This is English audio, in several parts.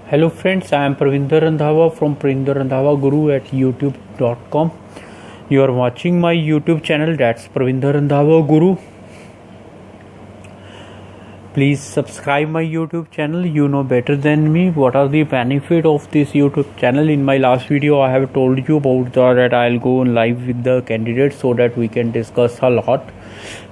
Hello friends, I am Pravinder Randhawa from Pravinder Randhawa Guru at youtube.com. You are watching my YouTube channel, that's Pravinder Randhawa Guru. Please subscribe my YouTube channel. You know better than me what are the benefit of this YouTube channel. In my last video I have told you about that I'll go on live with the candidates so that we can discuss a lot,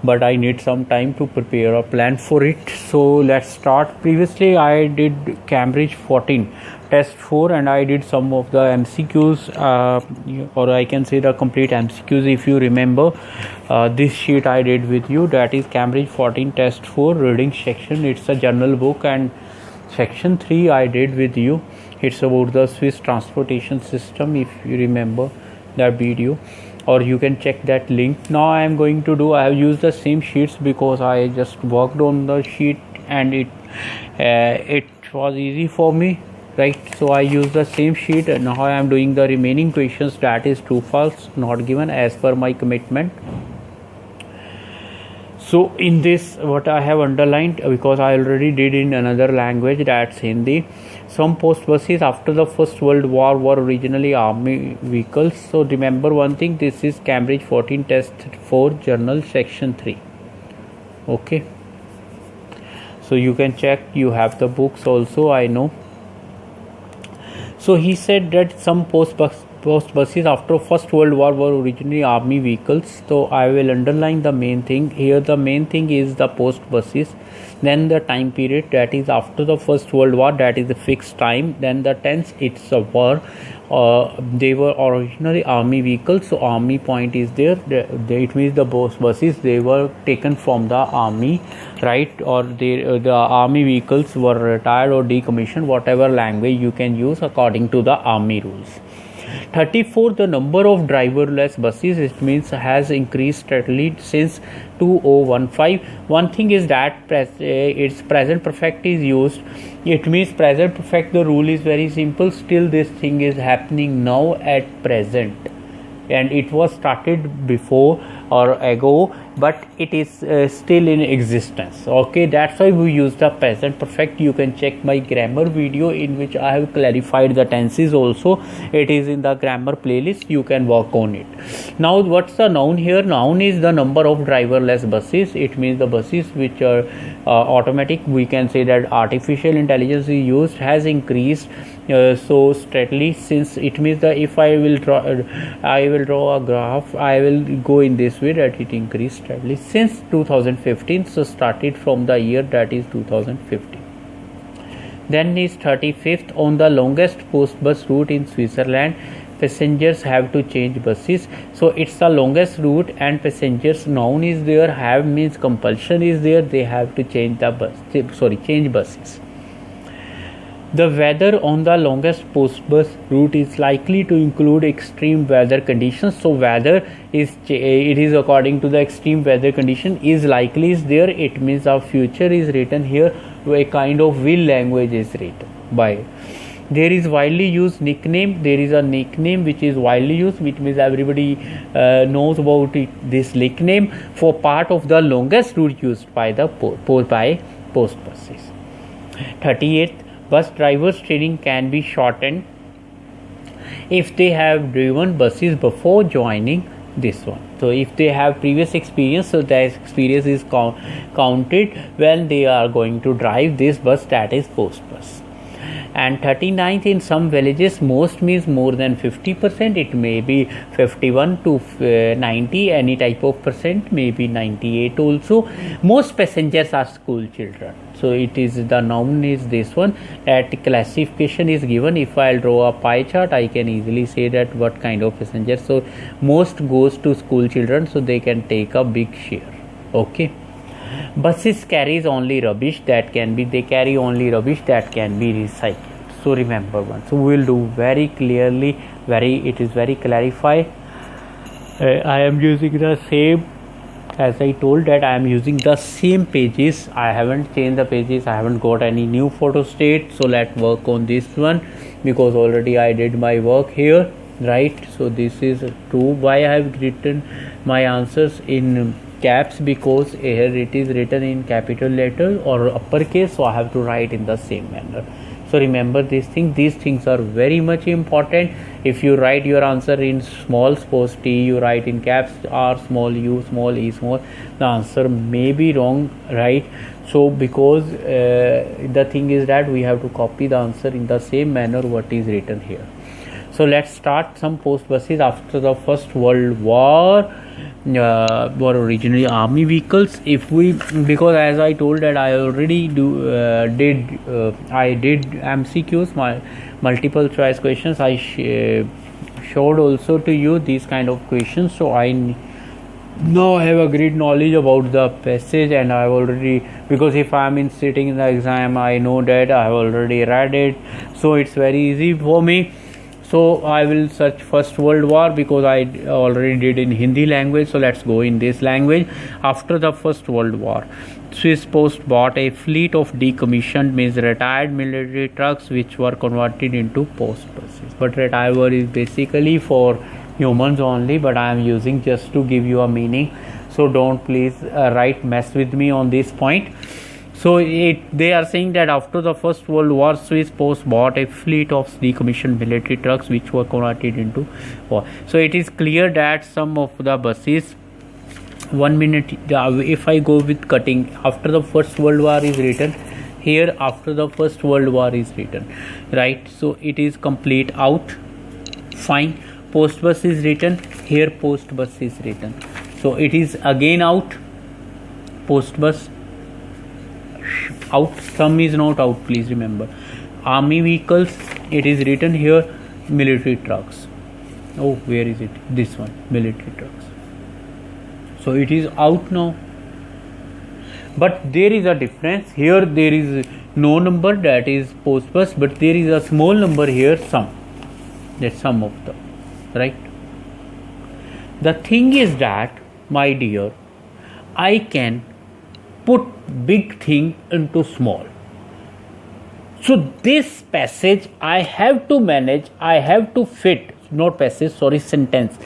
but I need some time to prepare a plan for it. So let's start. Previously I did Cambridge 14 test 4 and I did some of the MCQs, or I can say the complete MCQs. If you remember, this sheet I did with you, that is Cambridge 14 test 4 reading section. It's a journal book, and section 3 I did with you. It's about the Swiss transportation system, if you remember that video, or you can check that link. Now I am going to do, I have used the same sheets because I just worked on the sheet and it was easy for me, right? So I use the same sheet. Now I am doing the remaining questions, that is true false not given as per my commitment. So in this, what I have underlined, because I already did in another language, that's Hindi. Some post buses after the First World War were originally army vehicles. So remember one thing, this is Cambridge 14 test 4 journal section 3. Okay, so you can check, you have the books also, I know. So he said that some post buses after First World War were originally army vehicles. So I will underline the main thing here. The main thing is the post buses, then the time period, that is after the First World War, that is a fixed time, then the tense, it's a war. They were originally army vehicles, so army point is there. It means the post buses, they were taken from the army, right? Or the army vehicles were retired or decommissioned, whatever language you can use according to the army rules. 34, the number of driverless buses, it means has increased steadily since 2015. One thing is that its present perfect is used. It means present perfect, the rule is very simple. Still this thing is happening now at present, and it was started before or ago, but it is still in existence. Okay, that's why we use the present perfect. You can check my grammar video in which I have clarified the tenses also. It is in the grammar playlist, you can work on it. Now what's the noun here? Noun is the number of driverless buses. It means the buses which are automatic. We can say that artificial intelligence is used, has increased so steadily since. It means that if I will draw a graph, I will go in this way, that it increased steadily since 2015. So started from the year, that is 2015. Then is 35th, on the longest post bus route in Switzerland, passengers have to change buses. So it's the longest route and passengers, noun is there, have means compulsion is there, they have to change the change buses. The weather on the longest post bus route is likely to include extreme weather conditions. So weather is, it is according to the extreme weather condition. Is likely is there, it means our future is written here. A kind of will language is written by. There is widely used nickname. There is a nickname which is widely used, which means everybody knows about it, this nickname for part of the longest route used by the post buses. 38th, bus drivers training can be shortened if they have driven buses before joining this one. So if they have previous experience, so that experience is counted when they are going to drive this bus, that is post bus. And 39th, in some villages, most means more than 50%. It may be 51 to 90, any type of percent, maybe 98 also. Most passengers are school children. So it is, the noun is this one, that classification is given. If I'll draw a pie chart, I can easily say that what kind of passengers. So most goes to school children, so they can take a big share. Okay. Buses carries only rubbish that can be, they carry only rubbish that can be recycled. So remember one. So we will do very clearly, it is very clarified. I am using the same, as I told that I am using the same pages. I haven't changed the pages, I haven't got any new photo state. So let's work on this one, because already I did my work here, right? So this is true. Why I have written my answers in caps? Because here it is written in capital letter or uppercase, so I have to write in the same manner. So remember these things are very much important. If you write your answer in small post T, you write in caps R, small u, small e, small, the answer may be wrong, right? So because the thing is that we have to copy the answer in the same manner what is written here. So let's start some post buses. After the First World War were originally army vehicles. If we, because as I told that I already did MCQs, my multiple choice questions. I showed also to you these kind of questions. So I now have a great knowledge about the passage, and I have already, because if I am sitting in the exam, I know that I have already read it, so it's very easy for me. So I will search First World War because I already did in Hindi language. So let's go in this language. After the First World War, Swiss Post bought a fleet of decommissioned, means retired military trucks which were converted into post buses. But retired word is basically for humans only, but I am using just to give you a meaning. So don't please mess with me on this point. So they are saying that after the First World War, Swiss Post bought a fleet of decommissioned military trucks which were converted into war. So it is clear that some of the buses, 1 minute, if I go with cutting, after the First World War is written here, after the First World War is written, right? So it is complete out, fine. Post bus is written here, post bus is written, so it is again out, post bus out, some is not out, please remember. Army vehicles, it is written here, military trucks. Oh, where is it? This one, military trucks. So it is out now, but there is a difference here. There is no number, that is post bus, but there is a small number here, sum, that's sum of the, right? The thing is that, my dear, I can put big thing into small. So this passage I have to manage, I have to fit, not passage, sorry, sentence.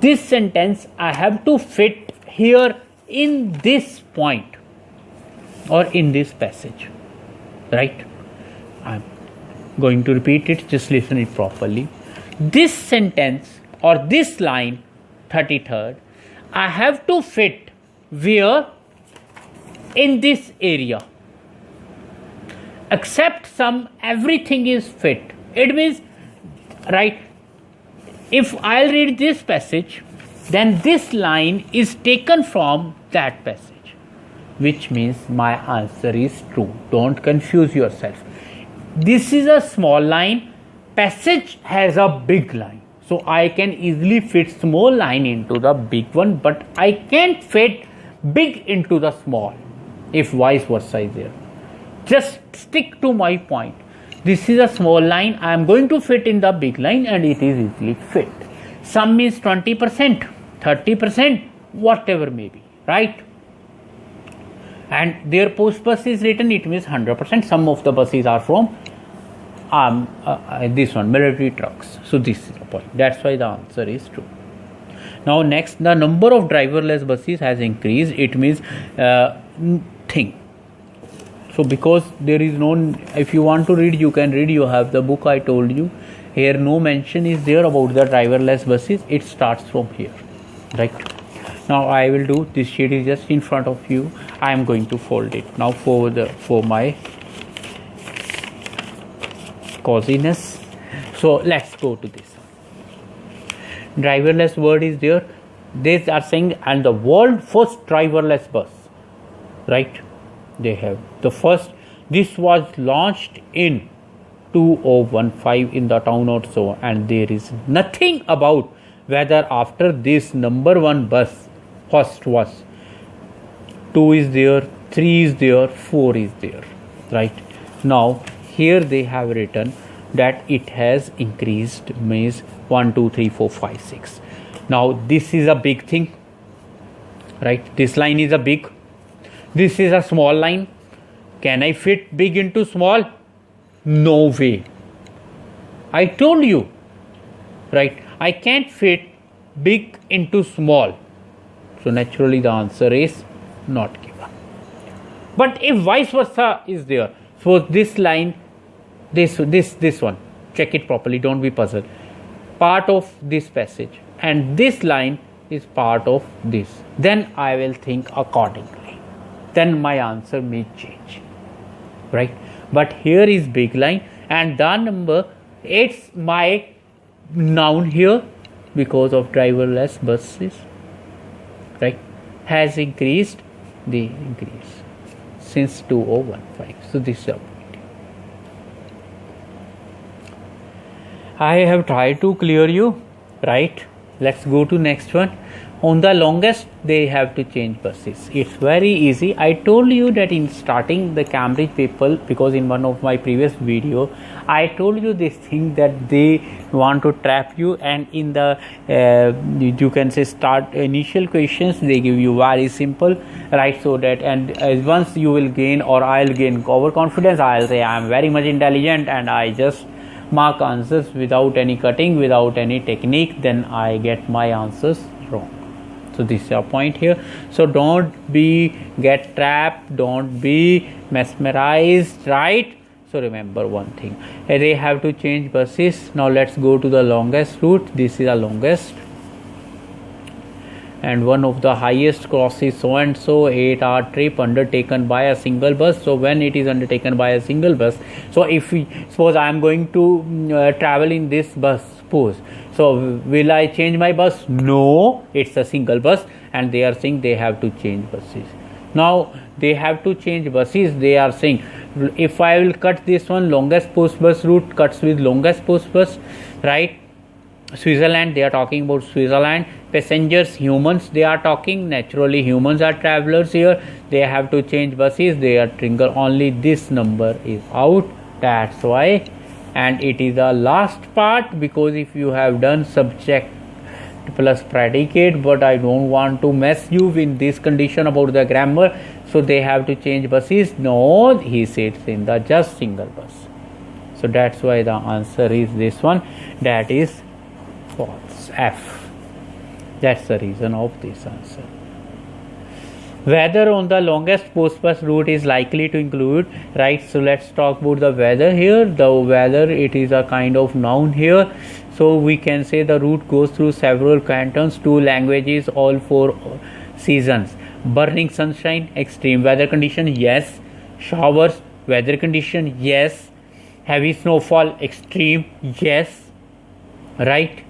This sentence I have to fit here in this point or in this passage, right? I'm going to repeat it, just listen it properly. This sentence or this line, 33rd, I have to fit where? In this area, except some, everything is fit. It means, right, if I'll read this passage, then this line is taken from that passage, which means my answer is true. Don't confuse yourself. This is a small line, passage has a big line, so I can easily fit small line into the big one, but I can't fit big into the small. If vice versa is there, just stick to my point. This is a small line, I am going to fit in the big line, and it is easily fit. Sum means 20%, 30%, whatever may be, right? And their post bus is written, it means 100%. Some of the buses are from this one, military trucks. So this is the point. That's why the answer is true. Now next, the number of driverless buses has increased. It means thing. So because there is no, if you want to read, you can read, you have the book, I told you. Here no mention is there about the driverless buses. It starts from here, right? Now I will do, this sheet is just in front of you. I am going to fold it now for my coziness. So let's go to this. Driverless word is there. They are saying, and the world first driverless bus, right? They have the first. This was launched in 2015 in the town or so, and there is nothing about whether after this number one bus first was 2 is there, 3 is there, 4 is there, right? Now here they have written that it has increased, means 1 2 3 4 5 6. Now this is a big thing, right? This line is a big, this is a small line. Can I fit big into small? No way. I told you, right? I can't fit big into small. So naturally the answer is not given. But if vice versa is there, so this line This one, check it properly, don't be puzzled. Part of this passage, and this line is part of this. Then I will think accordingly. Then my answer may change, right? But here is big line, and the number, it's my noun here because of driverless buses, right? Has increased, the increase since 2015. So this is a point. I have tried to clear you, right? Let's go to next one. On the longest, they have to change buses. It's very easy. I told you that in starting the Cambridge people, because in one of my previous video, I told you this thing that they want to trap you, and in the you can say start initial questions, they give you very simple, right? So that, and once you will gain, or I'll gain overconfidence, I'll say I am very much intelligent and I just mark answers without any cutting, without any technique, then I get my answers wrong. So this is a point here. So don't be get trapped, don't be mesmerized, right? So remember one thing, they have to change buses. Now let's go to the longest route. This is the longest, and one of the highest crosses so and so 8-hour trip undertaken by a single bus. So when it is undertaken by a single bus, so if we suppose I am going to travel in this bus, suppose, so will I change my bus? No, it's a single bus, and they are saying they have to change buses. Now they have to change buses. They are saying, if I will cut this one, longest post bus route cuts with longest post bus, right? Switzerland, they are talking about Switzerland. Passengers, humans, they are talking, naturally humans are travelers here. They have to change buses. They are trigger, only this number is out, that's why. And it is the last part, because if you have done subject plus predicate, but I don't want to mess you in this condition about the grammar, so they have to change buses. No, he sits in the just single bus. So that's why the answer is this one, that is false, F. That's the reason of this answer. Weather on the longest post bus route is likely to include, right? So let's talk about the weather here. The weather, it is a kind of noun here. So we can say the route goes through several cantons, 2 languages, all 4 seasons. Burning sunshine, extreme weather condition, yes. Showers, weather condition, yes. Heavy snowfall, extreme, yes. Right?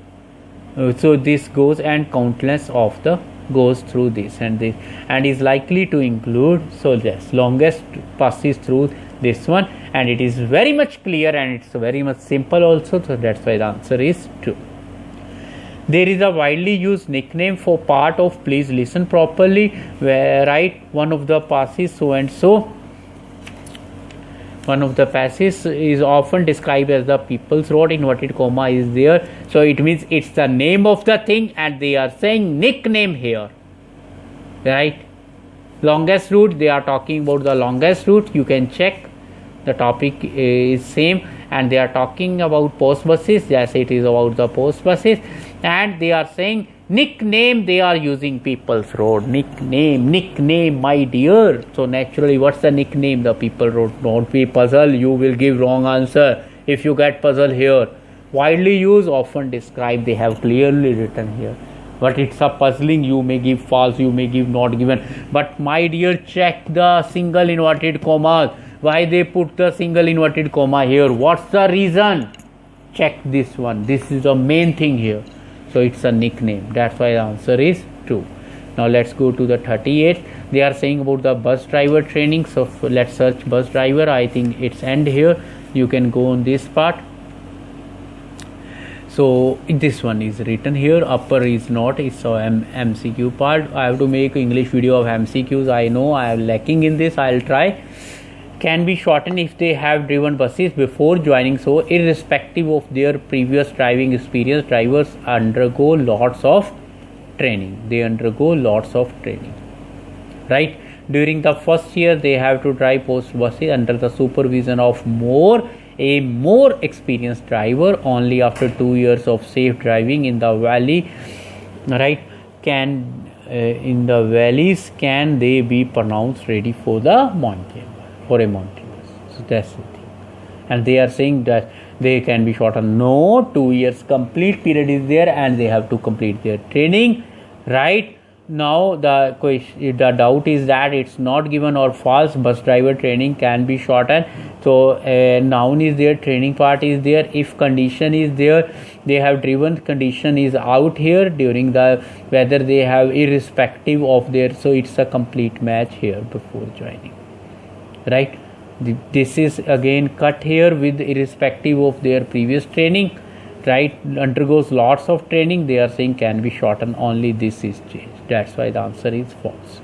So this goes, and countless of the goes through this and this, and is likely to include. So yes, longest passes through this one, and it is very much clear, and it's very much simple also. So that's why the answer is true. There is a widely used nickname for part of, please listen properly, where, right, one of the passes so and so, one of the passes is often described as the People's Road, inverted comma is there. So it means it's the name of the thing, and they are saying nickname here, right? Longest route, they are talking about the longest route. You can check, the topic is same, and they are talking about post buses. Yes, it is about the post buses, and they are saying nickname, they are using People's Road. Nickname, my dear. So naturally, what's the nickname? The People Road. Don't be puzzled, you will give wrong answer if you get puzzled here. Widely used, often described, they have clearly written here. But it's a puzzling, you may give false, you may give not given. But my dear, check the single inverted commas. Why they put the single inverted comma here? What's the reason? Check this one. This is the main thing here. So it's a nickname. That's why the answer is true. Now let's go to the 38th. They are saying about the bus driver training. So let's search bus driver. I think it's end here. You can go on this part. So this one is written here. Upper is not. It's a MCQ part. I have to make English video of MCQs. I know I am lacking in this. I'll try. Can be shortened if they have driven buses before joining. So irrespective of their previous driving experience, drivers undergo lots of training. They undergo lots of training, right? During the first year, they have to drive post buses under the supervision of a more experienced driver. Only after 2 years of safe driving in the valley, right, in the valleys can they be pronounced ready for the mountain, for a mountain bus. So that's the thing. and they are saying that they can be shortened. No, 2 years complete period is there, and they have to complete their training, right? Now the doubt is that it's not given or false. Bus driver training can be shortened. So noun is there, training part is there. If condition is there, they have driven, condition is out here during the whether they have irrespective of their, so it's a complete match here before joining, right? This is again cut here with irrespective of their previous training, right? Undergoes lots of training, they are saying can be shortened, only this is changed. That's why the answer is false.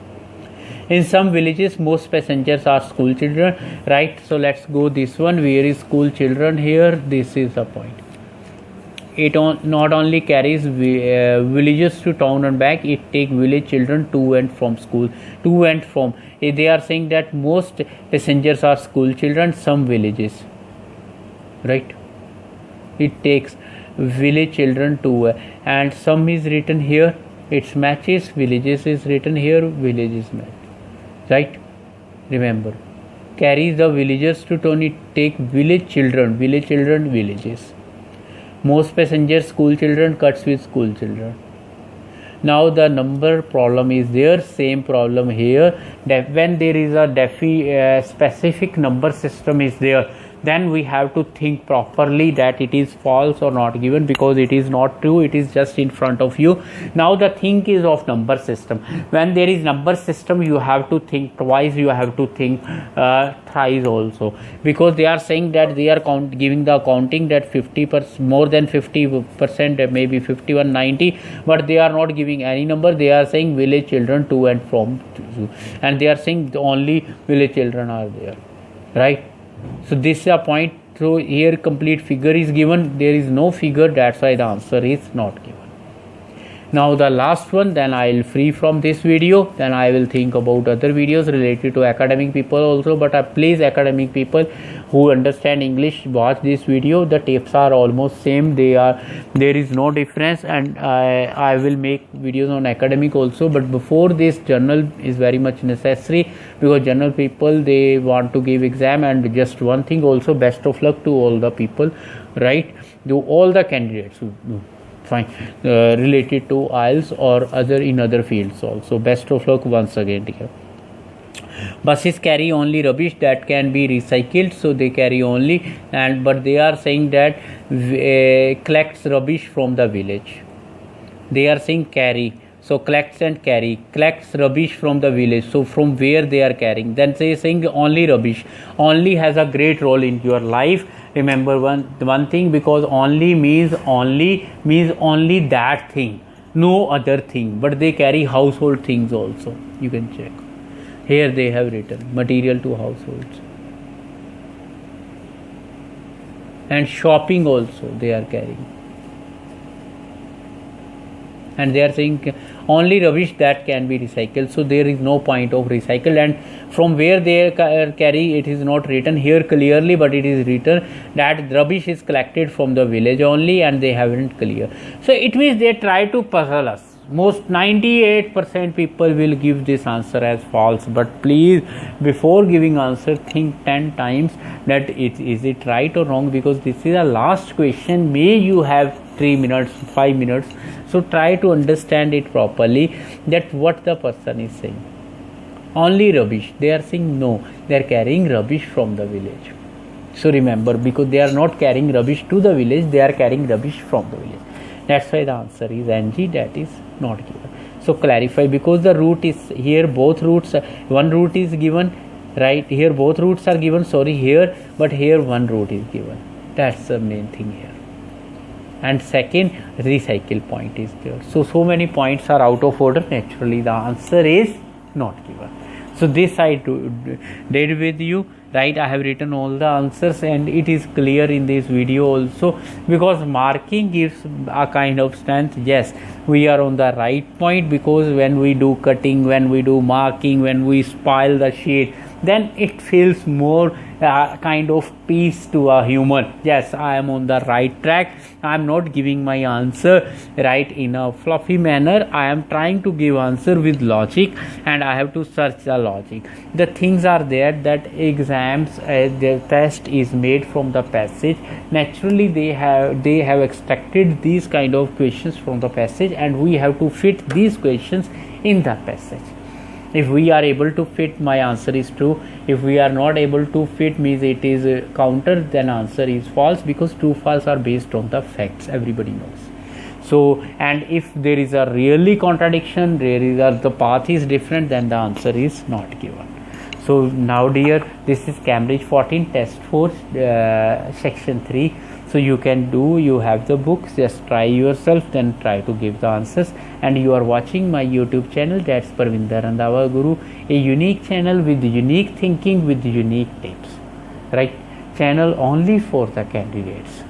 In some villages most passengers are school children, right? So let's go this one. Where is school children here? This is the point. It not only carries villages to town and back, it takes village children to and from school, to and from. They are saying that most passengers are school children, some villages, right? It takes village children to, and some is written here, it's matches, villages is written here, villages match, right? Remember, carries the villagers to town, it take village children, villages. Most passengers school children, cuts with school children. Now the number problem is there, same problem here, that when there is a specific number system is there, then we have to think properly that it is false or not given, because it is not true, it is just in front of you. Now the thing is of number system. When there is number system, you have to think twice, you have to think thrice also, because they are saying that they are giving the accounting that 50%, more than 50%, maybe 51, 90, but they are not giving any number. They are saying village children to and from, and they are saying only village children are there, right? So this is a point. So here complete figure is given, there is no figure, that's why the answer is not given. Now the last one, then I will free from this video, then I will think about other videos related to academic people also. But please, academic people who understand English, watch this video. The tips are almost same, there is no difference, and I will make videos on academic also. But before this, journal is very much necessary, because general people, they want to give exam. And just one thing also, best of luck to all the people, right? To all the candidates who fine related to IELTS or other in other fields also. Best of luck once again, dear. Buses carry only rubbish that can be recycled, so they carry only, and but they are saying that collects rubbish from the village. They are saying carry, so collects and carry, collects rubbish from the village, so from where they are carrying. Then they are saying only rubbish, only has a great role in your life. Remember one thing, because only means only that thing, no other thing. But they carry household things also, you can check. Here they have written material to households, and shopping also they are carrying. And they are saying only rubbish that can be recycled, so there is no point of recycle. And from where they carry, it is not written here clearly, but it is written that rubbish is collected from the village only, and they haven't clear. So it means they try to puzzle us. Most 98% people will give this answer as false. But please, before giving answer, think 10 times that is it right or wrong, because this is the last question. May you have 3 minutes, 5 minutes, so try to understand it properly, that what the person is saying. Only rubbish, they are saying no, they are carrying rubbish from the village. So remember, because they are not carrying rubbish to the village, they are carrying rubbish from the village. That's why the answer is NG, that is not given. So clarify, because the route is here, both routes, one route is given, right? Here both routes are given, sorry, here, but here one route is given. That's the main thing here. And second, recycle point is there. So many points are out of order. Naturally, the answer is not given. So this I did with you, right? I have written all the answers, and it is clear in this video also, because marking gives a kind of strength. Yes, we are on the right point, because when we do cutting, when we do marking, when we spoil the sheet, then it feels more kind of peace to a human. Yes, I am on the right track. I am not giving my answer right in a fluffy manner. I am trying to give answer with logic, and I have to search the logic. The things are there that exams, the test is made from the passage. Naturally they have extracted these kind of questions from the passage, and we have to fit these questions in the passage. If we are able to fit, my answer is true. If we are not able to fit, means it is a counter, then answer is false, because true false are based on the facts, everybody knows. So, and if there is a really contradiction, the path is different, then the answer is not given. So now dear, this is Cambridge 14 test 4 section 3. So you can do, you have the books, just try yourself, then try to give the answers. And you are watching my YouTube channel, that's Parvinder Randhawa Guru, a unique channel with unique thinking, with unique tips, right? Channel only for the candidates.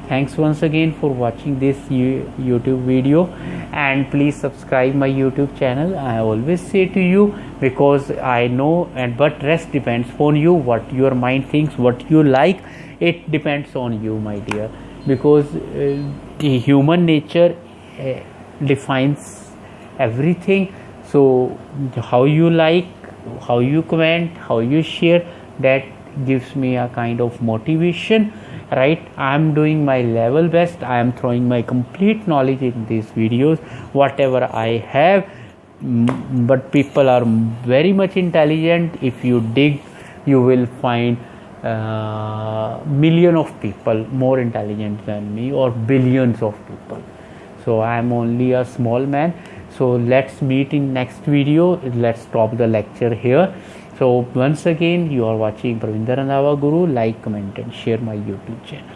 Thanks once again for watching this YouTube video, and please subscribe my YouTube channel. I always say to you, because I know, but rest depends on you, what your mind thinks, what you like, it depends on you, my dear, because the human nature defines everything. So how you like, how you comment, how you share, that gives me a kind of motivation, right? I am doing my level best. I am throwing my complete knowledge in these videos, whatever I have. But people are very much intelligent. If you dig, you will find million of people more intelligent than me, or billions of people. So I am only a small man. So let's meet in next video. Let's stop the lecture here. So once again, you are watching Parvinder Randhawa Guru. Like, comment and share my YouTube channel.